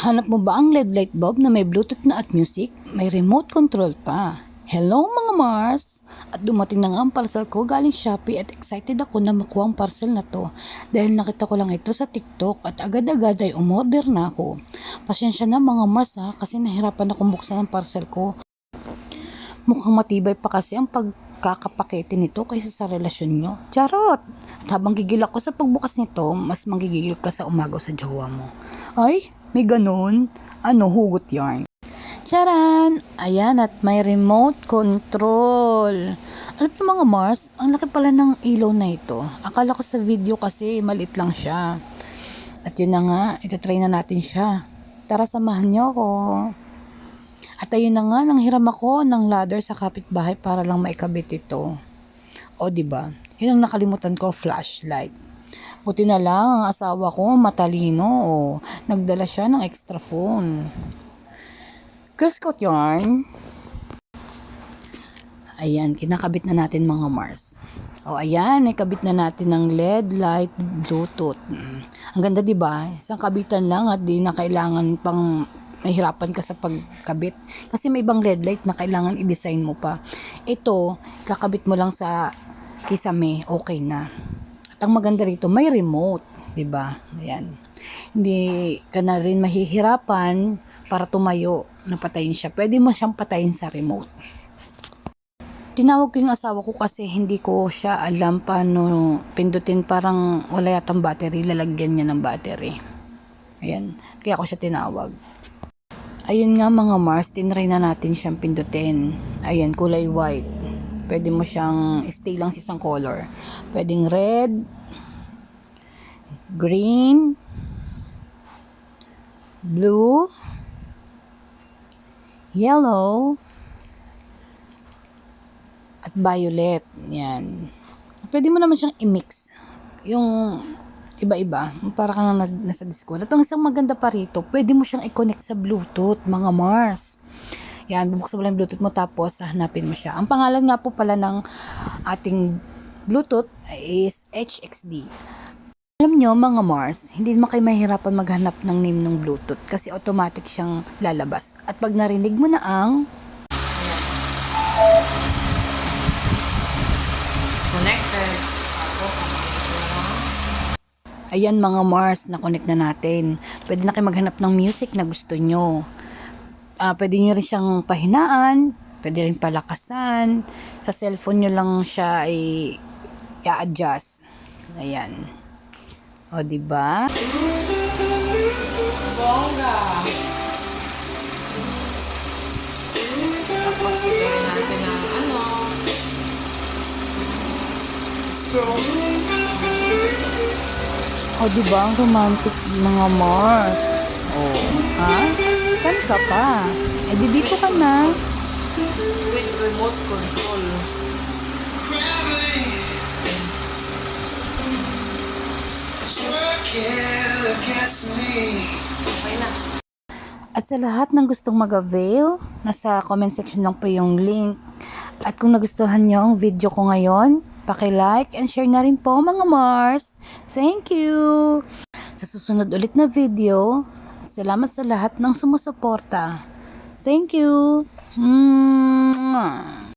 Hanap mo ba ang LED light bulb na may Bluetooth na at music? May remote control pa. Hello mga Mars! At dumating na nga ang parcel ko galing Shopee at excited ako na makuha ang parcel na to. Dahil nakita ko lang ito sa TikTok at agad-agad ay umorder na ako. Pasensya na mga Mars ha, kasi nahirapan akong buksan ang parcel ko. Mukhang matibay pa kasi ang pagkakapakete nito kaysa sa relasyon nyo. Charot! At habang gigil ako sa pagbukas nito, mas manggigigil ka sa umagaw sa jowa mo. Ay, may ganun? Ano, hugot yarn? Charan! Ayan, at may remote control. Alam mo mga Mars, ang laki pala ng ilaw na ito. Akala ko sa video kasi maliit lang siya. At yun na nga, itatry na natin siya. Tara, samahan niyo ako. At ayun na nga, nanghiram ako ng ladder sa kapitbahay para lang maikabit ito. O diba? Yun ang nakalimutan ko, flashlight. Buti na lang ang asawa ko matalino o nagdala siya ng extra phone. Girl Scout yarn. Ayan, kinakabit na natin mga Mars. O ayan, ikabit na natin ng LED light Bluetooth. Ang ganda diba? Isang kabitan lang at di na kailangan pang mahirapan ka sa pagkabit. Kasi may ibang LED light na kailangan i-design mo pa. Ito, kakabit mo lang sa kisame, okay na. At ang maganda rito, may remote, 'di ba? Ayan. Hindi ka na rin mahihirapan para tumayo na patayin siya. Pwede mo siyang patayin sa remote. Tinawag ko yung asawa ko kasi hindi ko siya alam paano pindutin, parang wala yatang battery, lalagyan niya ng battery. Ayan, kaya ako siya tinawag. Ayun nga mga Mars, tinry na natin siyang pindutin. Ayan, kulay white. Pwede mo siyang stay lang sa isang color. Pwedeng red, green, blue, yellow, at violet. Yan. Pwede mo naman siyang i-mix. Yung iba-iba. Para ka na nasa disco. At ang isang maganda pa rito, pwede mo siyang i-connect sa Bluetooth, mga Mars. Yan, bubuksan mo lang yung Bluetooth mo tapos hanapin mo siya. Ang pangalan nga po pala ng ating Bluetooth is HXD. Alam nyo mga Mars, hindi naman kayo mahirapan maghanap ng name ng Bluetooth kasi automatic siyang lalabas. At pag narinig mo na ang connected. ayan mga Mars, na-connect na natin. Pwede na kayo maghanap ng music na gusto nyo. Pwede nyo rin siyang pahinaan, pwede rin palakasan. Sa cellphone nyo lang siya i-adjust. Ayan. O, diba? Bongga! Tapos siguro natin ng O, diba? Ang romantic mga Mars. O, ha? Saan ka pa? Eh, dito ka na. with remote control. Okay na. At sa lahat ng gustong mag-avail, nasa comment section lang po yung link. At kung nagustuhan nyo ang video ko ngayon, paki-like and share na rin po mga Mars. Thank you! Sa susunod ulit na video, salamat sa lahat ng sumusuporta. Thank you! Mwah!